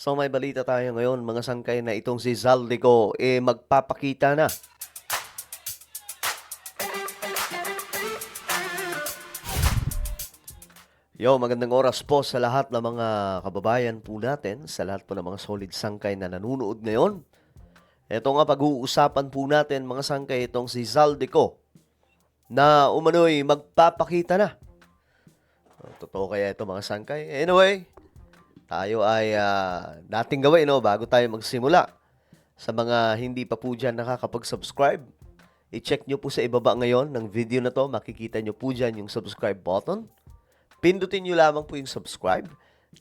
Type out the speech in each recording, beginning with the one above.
So may balita tayo ngayon mga sangkay na itong si Zaldico magpapakita na. Magandang oras po sa lahat ng mga kababayan po natin, sa lahat po ng mga solid sangkay na nanonood ngayon. Ito nga pag-uusapan po natin mga sangkay itong si Zaldico na umano'y magpapakita na. Totoo kaya ito mga sangkay? Anyway, tayo ay dating gawin bago tayo magsimula. Sa mga hindi pa po dyan nakakapag-subscribe, i-check nyo po sa ibaba ngayon ng video na to. Makikita nyo po dyan yung subscribe button. Pindutin nyo lamang po yung subscribe.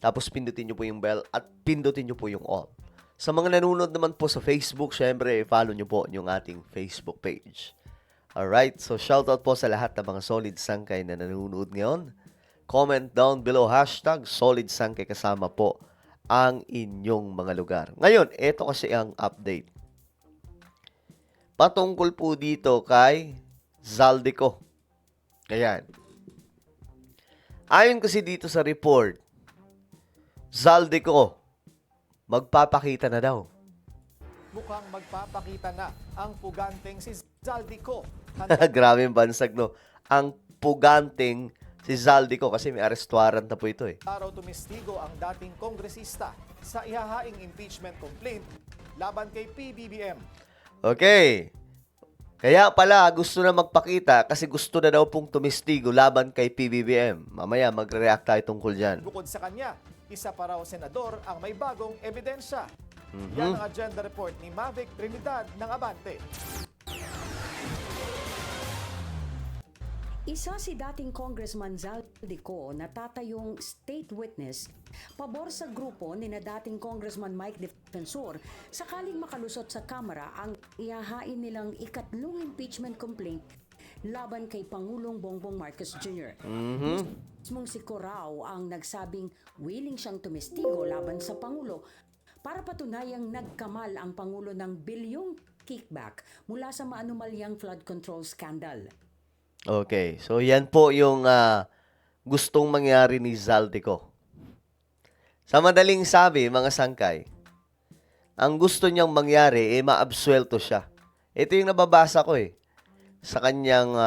Tapos pindutin nyo po yung bell at pindutin nyo po yung all. Sa mga nanonood naman po sa Facebook, syempre follow nyo po yung ating Facebook page. Alright, so shoutout po sa lahat ng mga solid sangkay na nanonood ngayon. Comment down below, hashtag solid sangkay kasama po ang inyong mga lugar. Ngayon, ito kasi ang update. Patungkol po dito kay Zaldico. Ayan. Ayon kasi dito sa report, Zaldico magpapakita na daw. Mukhang magpapakita na ang puganteng si Zaldico. Grabe yung bansag, no? Ang puganteng si Zaldico kasi may arrest warrant na po ito eh. Araw tumistigo ang dating kongresista sa ihahaing impeachment complaint laban kay PBBM. Okay. Kaya pala gusto na magpakita kasi gusto na daw pong tumistigo laban kay PBBM. Mamaya magre-react tayo tungkol dyan. Bukod sa kanya, isa pa raw senador ang may bagong ebidensya. Yan ang agenda report ni Mavic Trinidad ng Abante. Isa si dating Congressman Zaldico na tatayong state witness pabor sa grupo ni na dating Congressman Mike Defensor sakaling makalusot sa Kamara ang ihahain nilang ikatlong impeachment complaint laban kay Pangulong Bongbong Marcos Jr. Mismong si Corao ang nagsabing willing siyang tumistigo laban sa Pangulo para patunayang nagkamal ang Pangulo ng bilyong kickback mula sa maanumalyang flood control scandal. Okay, so yan po yung gustong mangyari ni Zaldico. Sa madaling sabi, mga sangkay, ang gusto niyang mangyari maabsuelto siya. Ito yung nababasa ko sa kanyang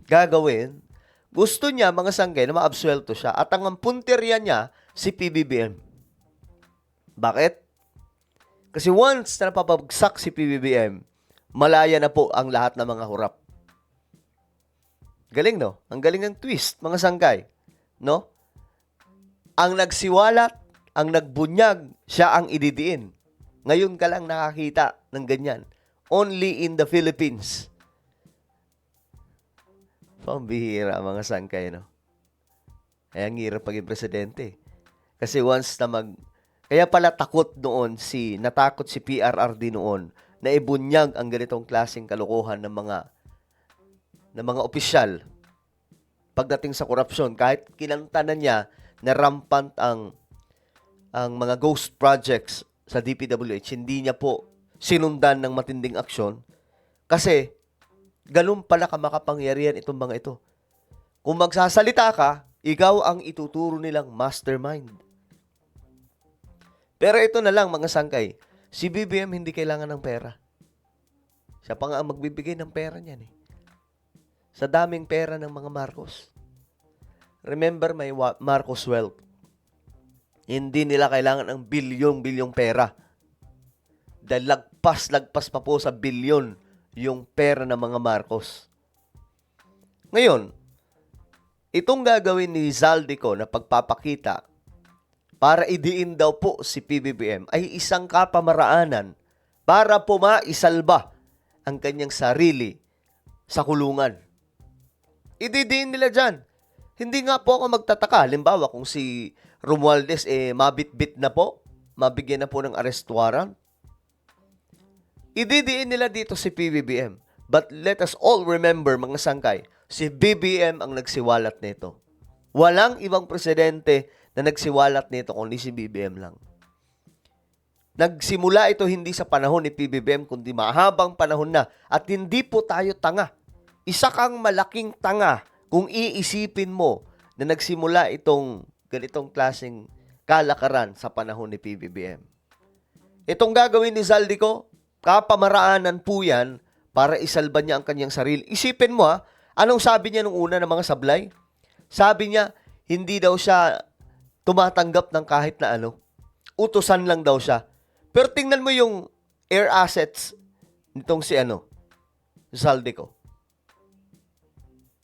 gagawin. Gusto niya, mga sangkay, na maabsuelto siya. At ang punteriya niya, si PBBM. Bakit? Kasi once na napapagsak si PBBM, malaya na po ang lahat ng mga hurap. Galing, no? Ang galing ng twist, mga sangkay. No? Ang nagsiwalat, ang nagbunyag, siya ang ididiin. Ngayon ka lang nakakita ng ganyan. Only in the Philippines. Pambihira, mga sangkay, no? Kaya ang hirap paging presidente. Kasi once na Kaya pala natakot si PRRD noon na ibunyag ang ganitong klaseng kalokohan ng mga opisyal pagdating sa korupsyon. Kahit kinanta na niya na rampant ang mga ghost projects sa DPWH, hindi niya po sinundan ng matinding aksyon kasi ganun pala kamakapangyarihan itong mga ito. Kung magsasalita ka, ikaw ang ituturo nilang mastermind. Pero ito na lang, mga sangkay, si BBM hindi kailangan ng pera. Siya pa nga ang magbibigay ng pera niyan sa daming pera ng mga Marcos. Remember, may Marcos wealth. Hindi nila kailangan ng bilyong-bilyong pera. Dahil lagpas pa po sa bilyon yung pera ng mga Marcos. Ngayon, itong gagawin ni Zaldico na pagpapakita para idiin daw po si PBBM ay isang kapamaraanan para po maisalba ang kanyang sarili sa kulungan. Ididiin nila dyan. Hindi nga po ako magtataka. Halimbawa, kung si Romualdez mabitbit na po, mabigyan na po ng arrest warrant. Ididiin nila dito si PBBM. But let us all remember, mga sangkay, si BBM ang nagsiwalat nito. Walang ibang presidente na nagsiwalat nito kundi si BBM lang. Nagsimula ito hindi sa panahon ni PBBM kundi mahabang panahon na. At hindi po tayo tanga. Isa kang malaking tanga kung iisipin mo na nagsimula itong ganitong klaseng kalakaran sa panahon ni PBBM. Itong gagawin ni Zaldico, kapamaraanan po yan para isalba niya ang kanyang sarili. Isipin mo anong sabi niya nung una ng mga sablay? Sabi niya, hindi daw siya tumatanggap ng kahit na ano. Utusan lang daw siya. Pero tingnan mo yung air assets nitong si Zaldico.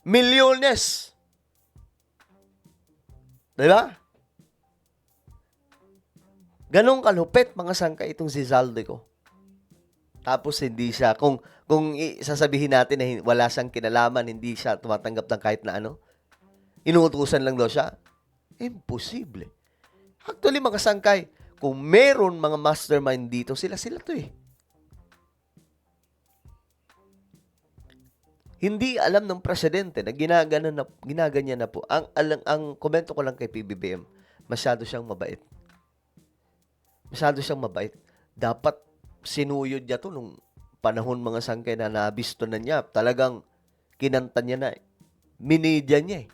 Milyones. Diba? Ganong kalupit mga sangkay itong si Zaldico. Tapos hindi siya, kung sasabihin natin na wala siyang kinalaman, hindi siya tumatanggap ng kahit na ano, inuutusan lang daw siya, imposible. Actually mga sangkay, kung meron mga mastermind dito, sila to eh. Hindi alam ng presidente na ginaganyan na po. Ang komento ko lang kay PBBM, masyado siyang mabait. Masyado siyang mabait. Dapat sinuyod niya to nung panahon mga sangkay na nabisto na niya. Talagang kinanta niya na. Minidya niya eh.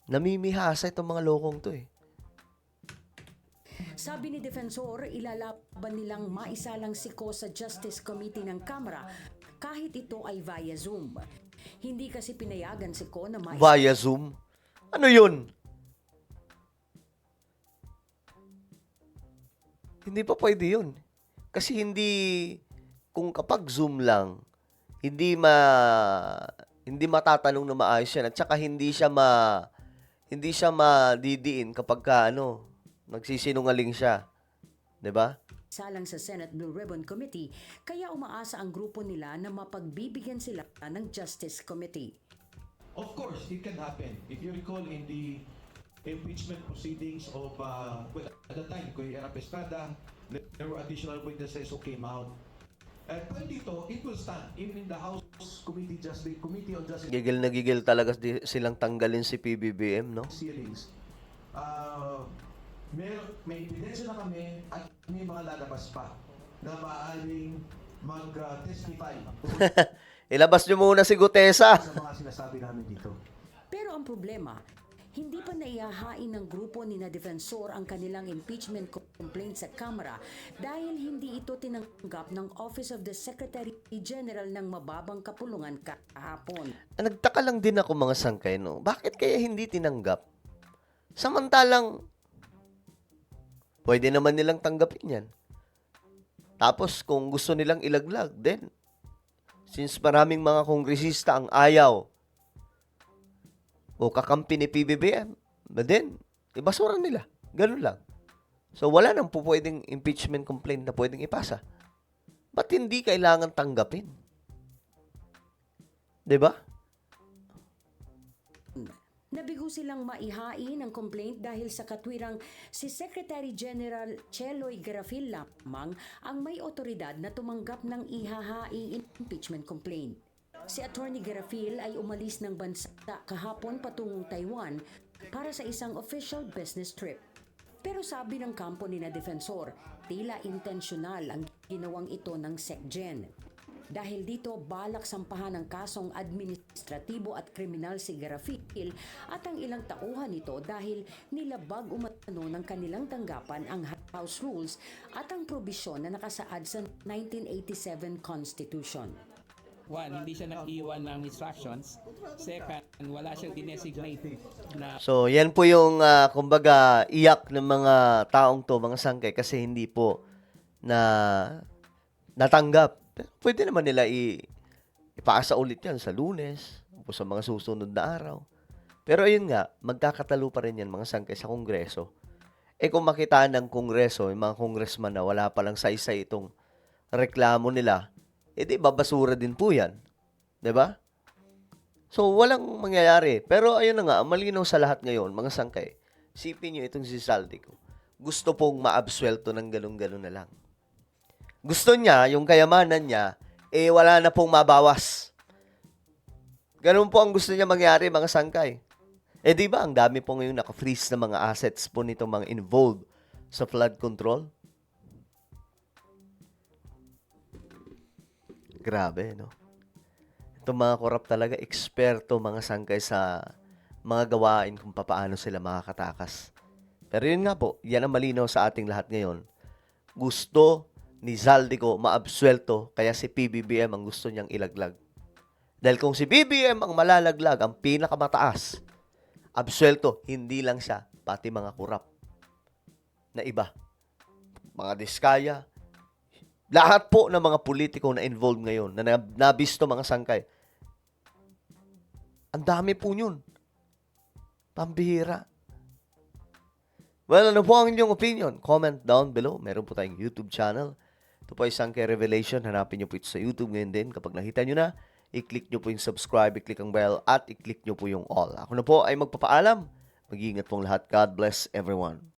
Namimihasa itong mga lokong to eh. Sabi ni Defensor, ilalaban nilang maisalang si Ko sa Justice Committee ng Kamara kahit ito ay via Zoom. Hindi kasi pinayagan si Ko na Via Zoom? Ano yun? Hindi pa pwede yun. Kasi kung kapag Zoom lang, hindi matatanong na maayos yan. At saka hindi siya madidiin kapag nagsisinungaling siya. 'Di ba? salang sa Senate Blue Ribbon Committee, kaya umaasa ang grupo nila na mapagbibigyan sila ng Justice Committee. Of course, it can happen. If you recall in the impeachment proceedings of, at the time, Kuya Erap Estrada, there were additional witnesses who came out. At dito, it will stand, even in the House Committee on Justice Gigil na gigil talaga silang tanggalin si PBBM, no? hearings. May ebidensya na kami at may mga lalabas pa na maaaring mag-testify Ilabas nyo muna si Gutesa. sa mga sinasabi namin dito. Pero ang problema, hindi pa naihahain ng grupo ni na Defensor ang kanilang impeachment complaint sa Kamara dahil hindi ito tinanggap ng Office of the Secretary General ng mababang kapulungan kahapon. Nagtaka lang din ako mga sangkay, no? Bakit kaya hindi tinanggap? Samantalang, pwede naman nilang tanggapin yan. Tapos, kung gusto nilang ilaglag, then, since maraming mga kongresista ang ayaw o kakampi ni PBBM, then, ibasura nila. Ganun lang. So, wala nang po pwedeng impeachment complaint na pwedeng ipasa. Ba't hindi kailangan tanggapin? 'Di ba? Nabigo silang maihain ang complaint dahil sa katwirang si Secretary General Cheloy Garafil lamang ang may otoridad na tumanggap ng ihahaing impeachment complaint. Si Attorney Garafil ay umalis ng bansa kahapon patungong Taiwan para sa isang official business trip. Pero sabi ng kampo ni na Defensor, tila intensyonal ang ginawang ito ng SecGen. Dahil dito, balak sampahan ng kasong administratibo at kriminal si Garafil at ang ilang tauhan nito dahil nilabag umano ng kanilang tanggapan ang House Rules at ang probisyon na nakasaad sa 1987 Constitution. One, hindi siya nag-iwan ng instructions. Second, wala siyang dinesignate na So, yan po yung, kumbaga, iyak ng mga taong to, mga sangkay, kasi hindi po natanggap. Pwede naman nila ipaasa ulit yan sa Lunes o sa mga susunod na araw. Pero ayun nga, magkakatalo pa rin yan mga sangkay sa Kongreso. Kung makitaan ng Kongreso, yung mga congressman na wala palang saysay itong reklamo nila, di babasura din po yan. 'Di ba? So, walang mangyayari. Pero ayun na nga, malinaw sa lahat ngayon, mga sangkay, sipin nyo itong si Zaldico. Gusto pong maabswelto ng ganun-ganun na lang. Gusto niya, yung kayamanan niya, wala na pong mabawas. Ganun po ang gusto niya mangyari, mga sangkay. Di ba, ang dami po ngayon naka-freeze na mga assets po nitong mga involved sa flood control? Grabe, no? Itong mga korap talaga, eksperto mga sangkay sa mga gawain kung papaano sila makakatakas. Pero yun nga po, yan ang malinaw sa ating lahat ngayon. Gusto ni Zaldico maabsuelto, kaya si PBBM ang gusto niyang ilaglag. Dahil kung si BBM ang malalaglag, ang pinakamataas, absuelto, hindi lang siya, pati mga kurap na iba. Mga diskaya, lahat po ng mga politiko na involved ngayon, na nabisto mga sangkay, ang dami po yun. Pambihira. Well, ano po ang inyong opinion? Comment down below. Meron po tayong YouTube channel. Ito po ay Sangkay Revelation. Hanapin nyo po ito sa YouTube ngayon din. Kapag nakita nyo na, i-click nyo po yung subscribe, i-click ang bell, at i-click nyo po yung all. Ako na po ay magpapaalam. Mag-iingat pong lahat. God bless everyone.